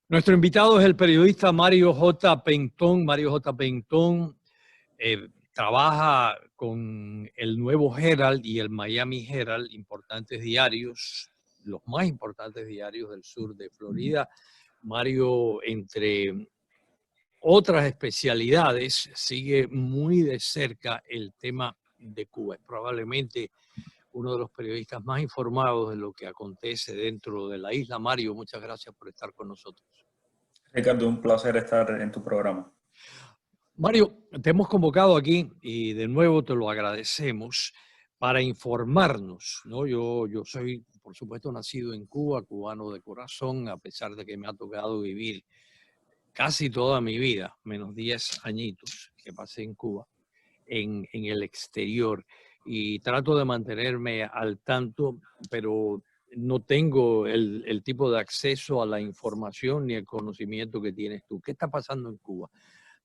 Nuestro invitado es el periodista Mario J. Pentón. Mario J. Pentón trabaja con el Nuevo Herald y el Miami Herald, importantes diarios, los más importantes diarios del sur de Florida. Mario, entre otras especialidades, sigue muy de cerca el tema de Cuba. Es probablemente uno de los periodistas más informados de lo que acontece dentro de la isla. Mario, muchas gracias por estar con nosotros. Ricardo, un placer estar en tu programa. Mario, te hemos convocado aquí y de nuevo te lo agradecemos para informarnos, ¿no? Yo soy, por supuesto, nacido en Cuba, cubano de corazón, a pesar de que me ha tocado vivir casi toda mi vida, menos 10 añitos que pasé en Cuba, en el exterior. Y trato de mantenerme al tanto, pero no tengo el tipo de acceso a la información ni el conocimiento que tienes tú. ¿Qué está pasando en Cuba?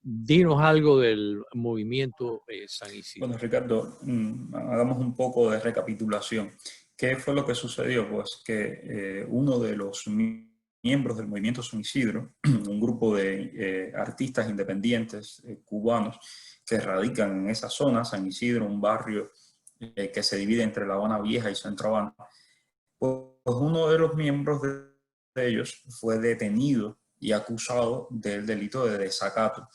Dinos algo del movimiento San Isidro. Bueno, Ricardo, hagamos un poco de recapitulación. ¿Qué fue lo que sucedió? Pues que uno de los miembros del movimiento San Isidro, un grupo de artistas independientes cubanos que radican en esa zona, San Isidro, un barrio que se divide entre La Habana Vieja y Centro Habana, pues uno de los miembros de ellos fue detenido y acusado del delito de desacato,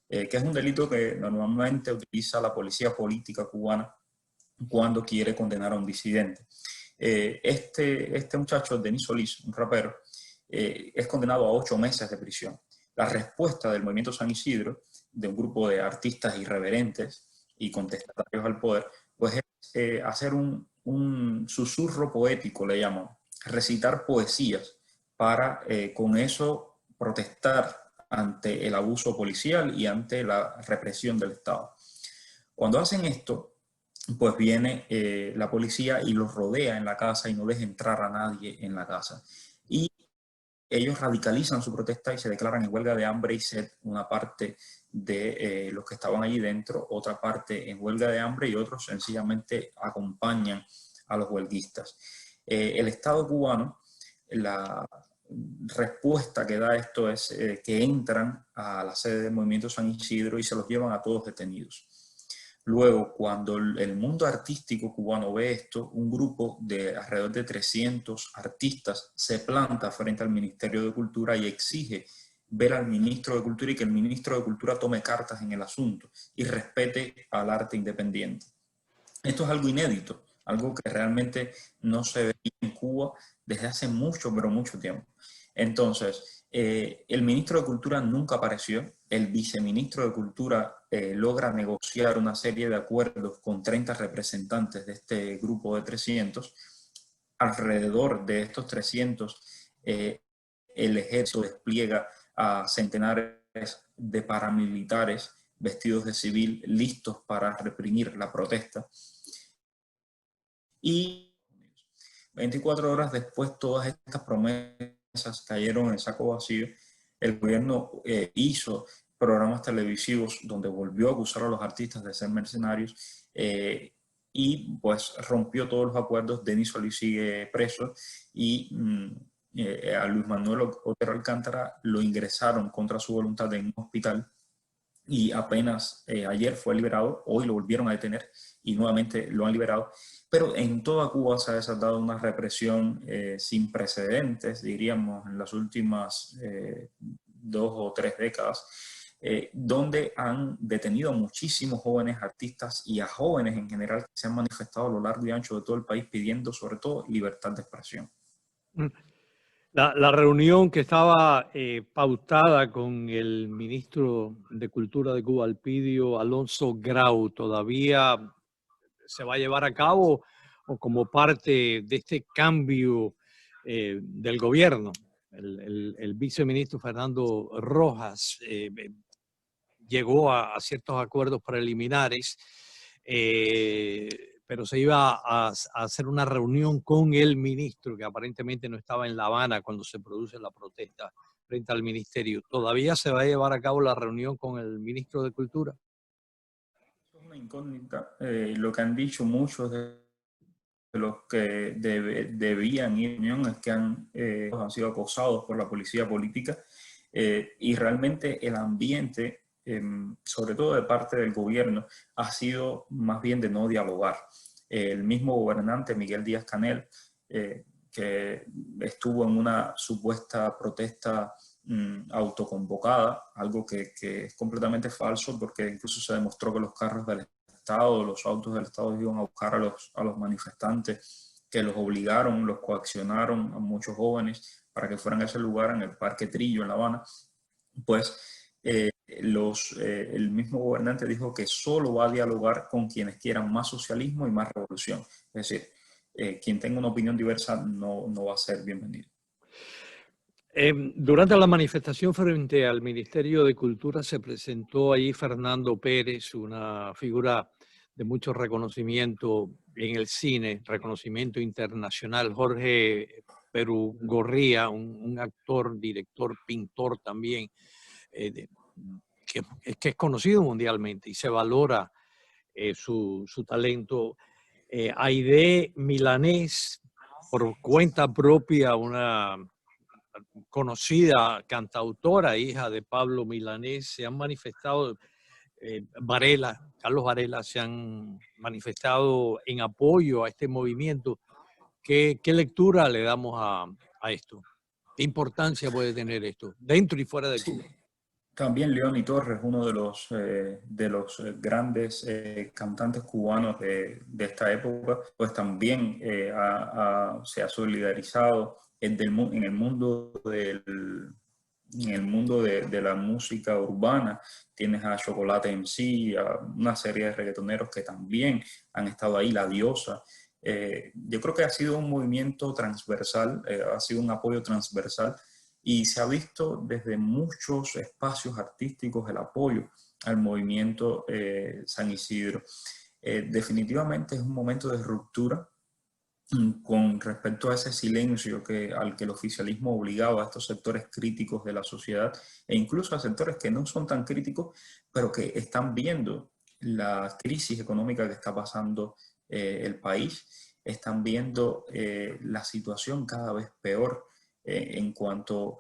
que es un delito que normalmente utiliza la policía política cubana cuando quiere condenar a un disidente. Este muchacho, Denis Solís, un rapero, es condenado a 8 meses de prisión. La respuesta del movimiento San Isidro, de un grupo de artistas irreverentes y contestatarios al poder, pues es hacer un susurro poético, le llaman, recitar poesías para con eso protestar ante el abuso policial y ante la represión del Estado. Cuando hacen esto, pues viene la policía y los rodea en la casa y no deja entrar a nadie en la casa. Y ellos radicalizan su protesta y se declaran en huelga de hambre y sed, una parte de los que estaban allí dentro, otra parte en huelga de hambre y otros sencillamente acompañan a los huelguistas. El Estado cubano, la respuesta que da esto es que entran a la sede del Movimiento San Isidro y se los llevan a todos detenidos. Luego, cuando el mundo artístico cubano ve esto, un grupo de alrededor de 300 artistas se planta frente al Ministerio de Cultura y exige ver al ministro de Cultura y que el ministro de Cultura tome cartas en el asunto y respete al arte independiente. Esto es algo inédito, algo que realmente no se ve en Cuba desde hace mucho, pero mucho tiempo. Entonces, el ministro de Cultura nunca apareció, el viceministro de Cultura logra negociar una serie de acuerdos con 30 representantes de este grupo de 300. Alrededor de estos 300, el ejército despliega a centenares de paramilitares vestidos de civil listos para reprimir la protesta. Y 24 horas después, todas estas promesas cayeron en saco vacío. El gobierno hizo programas televisivos donde volvió a acusar a los artistas de ser mercenarios y pues rompió todos los acuerdos. Denis Solís sigue preso y a Luis Manuel Otero Alcántara lo ingresaron contra su voluntad en un hospital y apenas ayer fue liberado, hoy lo volvieron a detener y nuevamente lo han liberado. Pero en toda Cuba se ha desatado una represión sin precedentes, diríamos, en las últimas 2 o 3 décadas, donde han detenido a muchísimos jóvenes artistas y a jóvenes en general que se han manifestado a lo largo y ancho de todo el país pidiendo sobre todo libertad de expresión. La reunión que estaba pautada con el ministro de Cultura de Cuba, Elpidio Alonso Grau, ¿todavía se va a llevar a cabo o como parte de este cambio del gobierno? El viceministro Fernando Rojas llegó a ciertos acuerdos preliminares, pero se iba a hacer una reunión con el ministro, que aparentemente no estaba en La Habana cuando se produce la protesta frente al ministerio. ¿Todavía se va a llevar a cabo la reunión con el ministro de Cultura? Es una incógnita. Lo que han dicho muchos de los que debían ir a reunión es que han sido acosados por la policía política, y realmente el ambiente, sobre todo de parte del gobierno, ha sido más bien de no dialogar. El mismo gobernante, Miguel Díaz-Canel, que estuvo en una supuesta protesta autoconvocada, algo que es completamente falso, porque incluso se demostró que los carros del Estado, los autos del Estado iban a buscar a los manifestantes, que los obligaron, los coaccionaron a muchos jóvenes para que fueran a ese lugar en el Parque Trillo, en La Habana. Pues el mismo gobernante dijo que solo va a dialogar con quienes quieran más socialismo y más revolución. Es decir, quien tenga una opinión diversa no va a ser bienvenido. Durante la manifestación frente al Ministerio de Cultura se presentó ahí Fernando Pérez, una figura de mucho reconocimiento en el cine, reconocimiento internacional. Jorge Perugorría, un actor, director, pintor también, que es conocido mundialmente y se valora su talento. Aide Milanés, por cuenta propia, una conocida cantautora, hija de Pablo Milanés, se han manifestado, Carlos Varela, se han manifestado en apoyo a este movimiento. ¿Qué lectura le damos a esto? ¿Qué importancia puede tener esto dentro y fuera de Cuba? Sí. También Leoni Torres, uno de los grandes cantantes cubanos de esta época, pues también se ha solidarizado en el mundo de la música urbana. Tienes a Chocolate MC, a una serie de reggaetoneros que también han estado ahí, La Diosa. Yo creo que ha sido un movimiento transversal, ha sido un apoyo transversal, y se ha visto desde muchos espacios artísticos el apoyo al movimiento San Isidro. Definitivamente es un momento de ruptura con respecto a ese silencio al que el oficialismo obligaba a estos sectores críticos de la sociedad, e incluso a sectores que no son tan críticos, pero que están viendo la crisis económica que está pasando el país, están viendo la situación cada vez peor en cuanto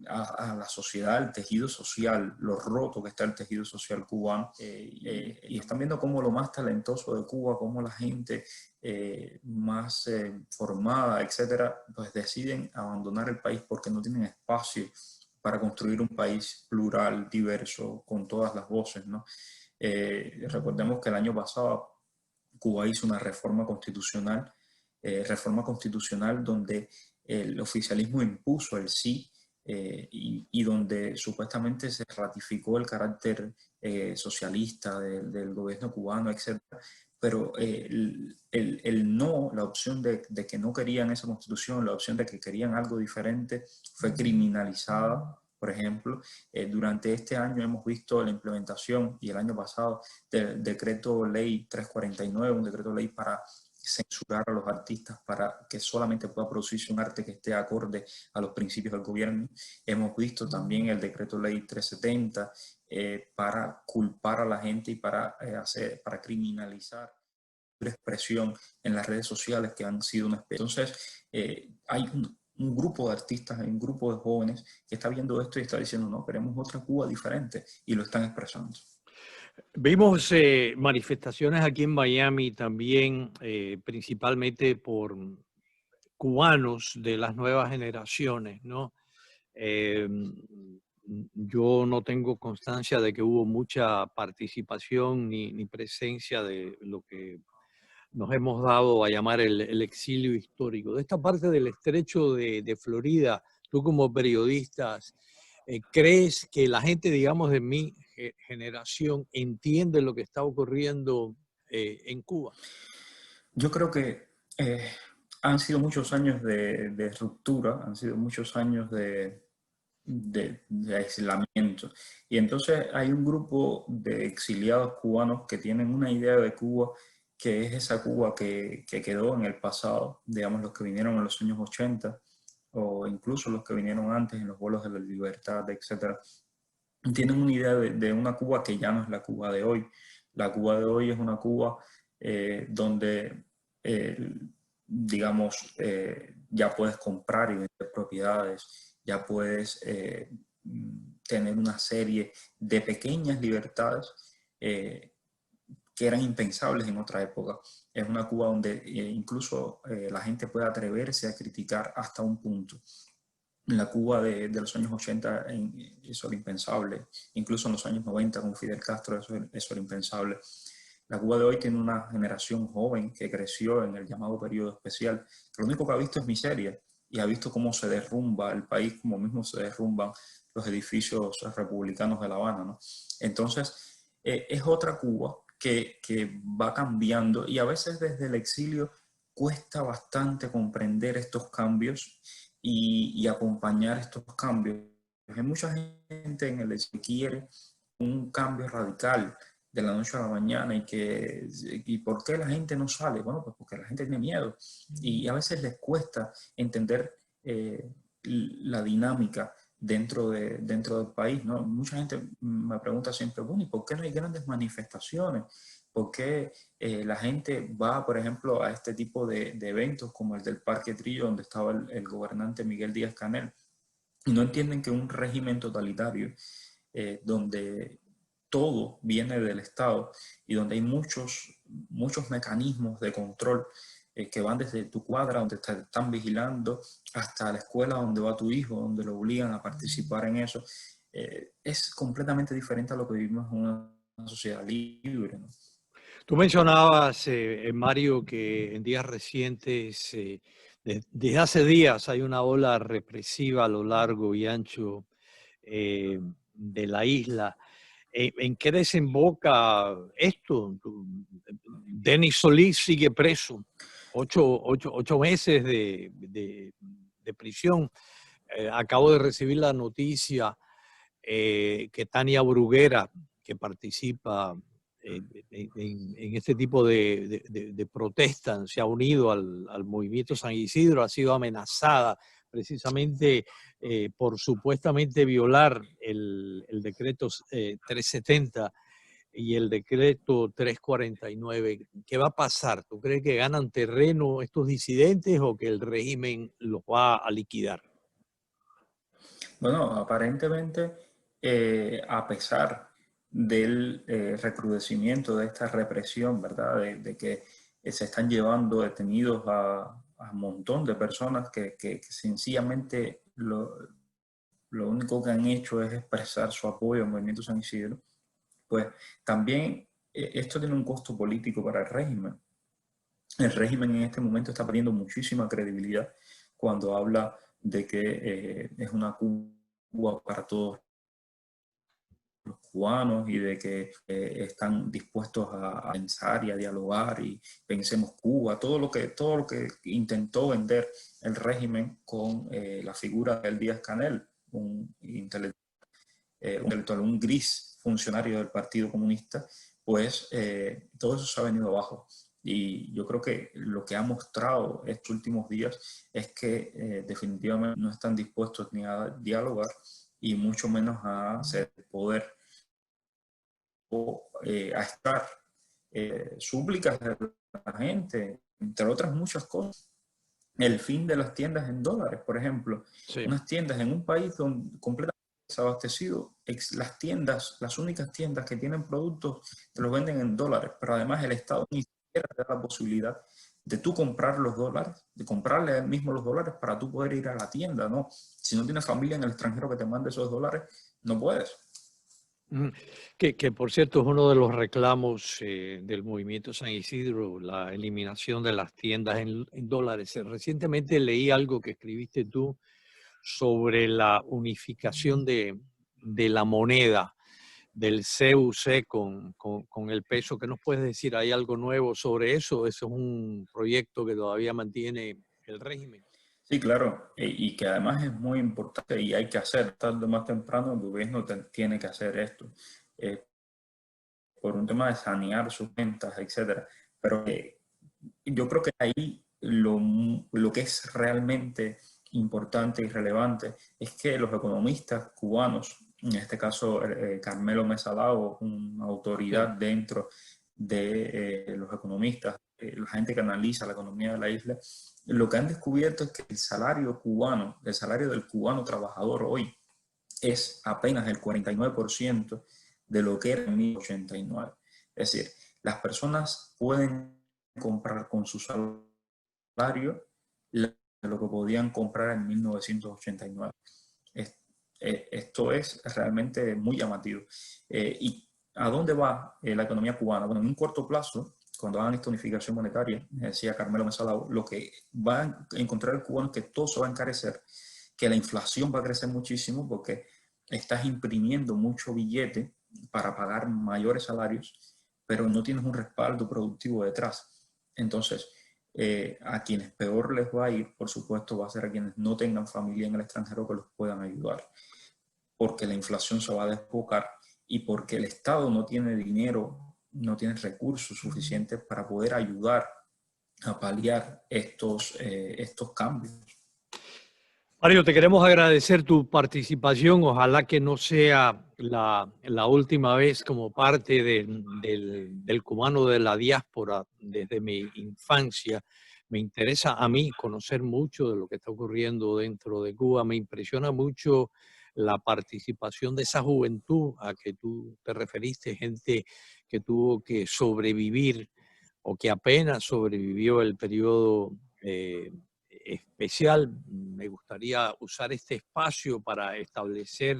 a la sociedad, al tejido social, lo roto que está el tejido social cubano, y están viendo cómo lo más talentoso de Cuba, cómo la gente más formada, etcétera, pues deciden abandonar el país porque no tienen espacio para construir un país plural, diverso, con todas las voces, ¿no? Recordemos que el año pasado Cuba hizo una reforma constitucional donde el oficialismo impuso el sí, y donde supuestamente se ratificó el carácter socialista del gobierno cubano, etc. Pero el no, la opción de que no querían esa constitución, la opción de que querían algo diferente, fue criminalizada. Por ejemplo, durante este año hemos visto la implementación, y el año pasado, del decreto ley 349, un decreto ley para censurar a los artistas, para que solamente pueda producirse un arte que esté acorde a los principios del gobierno. Hemos visto también el decreto ley 370 para culpar a la gente y para criminalizar la expresión en las redes sociales, que han sido una especie. Entonces, hay un grupo de artistas, hay un grupo de jóvenes que está viendo esto y está diciendo, no, queremos otra Cuba diferente, y lo están expresando. Vimos manifestaciones aquí en Miami también, principalmente por cubanos de las nuevas generaciones, ¿no? Yo no tengo constancia de que hubo mucha participación ni presencia de lo que nos hemos dado a llamar el exilio histórico. De esta parte del estrecho de Florida, tú como periodista, ¿crees que la gente, digamos, de mi generación entiende lo que está ocurriendo en Cuba? Yo creo que han sido muchos años de ruptura, han sido muchos años de aislamiento. Y entonces hay un grupo de exiliados cubanos que tienen una idea de Cuba, que es esa Cuba que quedó en el pasado, digamos los que vinieron en los años 80, o incluso los que vinieron antes en los vuelos de la libertad, etc. Tienen una idea de una Cuba que ya no es la Cuba de hoy. La Cuba de hoy es una Cuba donde digamos, ya puedes comprar y vender propiedades, ya puedes tener una serie de pequeñas libertades que eran impensables en otra época. Es una Cuba donde incluso la gente puede atreverse a criticar hasta un punto. En la Cuba de los años 80 eso era impensable. Incluso en los años 90 con Fidel Castro eso era impensable. La Cuba de hoy tiene una generación joven que creció en el llamado periodo especial, que lo único que ha visto es miseria y ha visto cómo se derrumba el país, como mismo se derrumban los edificios republicanos de La Habana, ¿no? Entonces, es otra Cuba que va cambiando y a veces desde el exilio cuesta bastante comprender estos cambios y acompañar estos cambios. Hay mucha gente en el exilio que quiere un cambio radical de la noche a la mañana y ¿por qué la gente no sale? Bueno, pues porque la gente tiene miedo y a veces les cuesta entender la dinámica dentro del país, ¿no? Mucha gente me pregunta siempre, bueno, ¿y por qué no hay grandes manifestaciones? ¿Por qué la gente va, por ejemplo, a este tipo de eventos como el del Parque Trillo, donde estaba el gobernante Miguel Díaz-Canel? Y no entienden que un régimen totalitario, donde todo viene del Estado y donde hay muchos mecanismos de control que van desde tu cuadra, donde te están vigilando, hasta la escuela donde va tu hijo, donde lo obligan a participar en eso, es completamente diferente a lo que vivimos en una sociedad libre, ¿no? Tú mencionabas, Mario, que en días recientes, desde hace días, hay una ola represiva a lo largo y ancho de la isla. ¿En qué desemboca esto? Denis Solís sigue preso, 8 meses de prisión. Acabo de recibir la noticia que Tania Bruguera, que participa en este tipo de protestas, se ha unido al movimiento San Isidro, ha sido amenazada precisamente por supuestamente violar el decreto 370 y el decreto 349. ¿Qué va a pasar? ¿Tú crees que ganan terreno estos disidentes o que el régimen los va a liquidar? Bueno, aparentemente, a pesar del recrudecimiento de esta represión, ¿verdad? De que se están llevando detenidos a un montón de personas que sencillamente lo único que han hecho es expresar su apoyo al movimiento San Isidro, pues también esto tiene un costo político para el régimen. El régimen en este momento está perdiendo muchísima credibilidad cuando habla de que es una Cuba para todos los cubanos y de que están dispuestos a pensar y a dialogar y pensemos Cuba, todo lo que intentó vender el régimen con la figura del Díaz-Canel, un intelectual, un gris funcionario del Partido Comunista, pues todo eso se ha venido abajo. Y yo creo que lo que ha mostrado estos últimos días es que definitivamente no están dispuestos ni a dialogar y mucho menos a hacer poder o a estar súplicas de la gente, entre otras muchas cosas. El fin de las tiendas en dólares, por ejemplo. Sí. Unas tiendas en un país donde completamente desabastecido, las tiendas, las únicas tiendas que tienen productos, te los venden en dólares, pero además el Estado ni siquiera te da la posibilidad de tú comprar los dólares, de comprarle a él mismo los dólares para tú poder ir a la tienda, ¿no? Si no tienes familia en el extranjero que te mande esos dólares, no puedes. Que por cierto es uno de los reclamos del movimiento San Isidro, la eliminación de las tiendas en dólares. Recientemente leí algo que escribiste tú sobre la unificación de la moneda, del CUC con el peso. ¿Qué nos puedes decir? ¿Hay algo nuevo sobre eso? ¿Eso es un proyecto que todavía mantiene el régimen? Sí, claro, y que además es muy importante y hay que hacer, tarde o más temprano el gobierno tiene que hacer esto, por un tema de sanear sus ventas, etcétera. Pero yo creo que ahí lo que es realmente importante y relevante es que los economistas cubanos, en este caso Carmelo Mesa Lago, una autoridad Sí. dentro de los economistas la gente que analiza la economía de la isla, lo que han descubierto es que el salario cubano, el salario del cubano trabajador hoy, es apenas el 49% de lo que era en 1989. Es decir, las personas pueden comprar con su salario lo que podían comprar en 1989. Esto es realmente muy llamativo. ¿Y a dónde va la economía cubana? Bueno, en un corto plazo, cuando hagan esta unificación monetaria, decía Carmelo Mesalao, lo que va a encontrar el cubano es que todo se va a encarecer, que la inflación va a crecer muchísimo porque estás imprimiendo mucho billete para pagar mayores salarios, pero no tienes un respaldo productivo detrás. Entonces, a quienes peor les va a ir, por supuesto, va a ser a quienes no tengan familia en el extranjero que los puedan ayudar, porque la inflación se va a desbocar y porque el Estado no tiene dinero, no tiene recursos suficientes para poder ayudar a paliar estos cambios. Mario, te queremos agradecer tu participación. Ojalá que no sea la última vez como parte del cubano de la diáspora desde mi infancia. Me interesa a mí conocer mucho de lo que está ocurriendo dentro de Cuba. Me impresiona mucho la participación de esa juventud a que tú te referiste, gente que tuvo que sobrevivir o que apenas sobrevivió el periodo especial. Me gustaría usar este espacio para establecer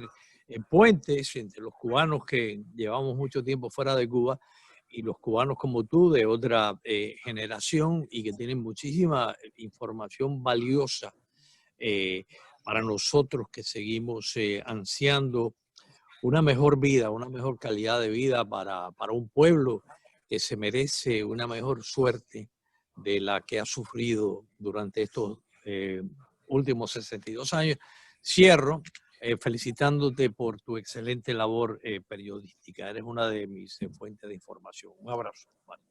puentes entre los cubanos que llevamos mucho tiempo fuera de Cuba y los cubanos como tú de otra generación y que tienen muchísima información valiosa para nosotros que seguimos ansiando una mejor vida, una mejor calidad de vida para un pueblo que se merece una mejor suerte de la que ha sufrido durante estos últimos 62 años. Cierro felicitándote por tu excelente labor periodística. Eres una de mis fuentes de información. Un abrazo. Vale.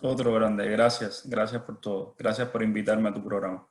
Otro grande, gracias por todo. Gracias por invitarme a tu programa.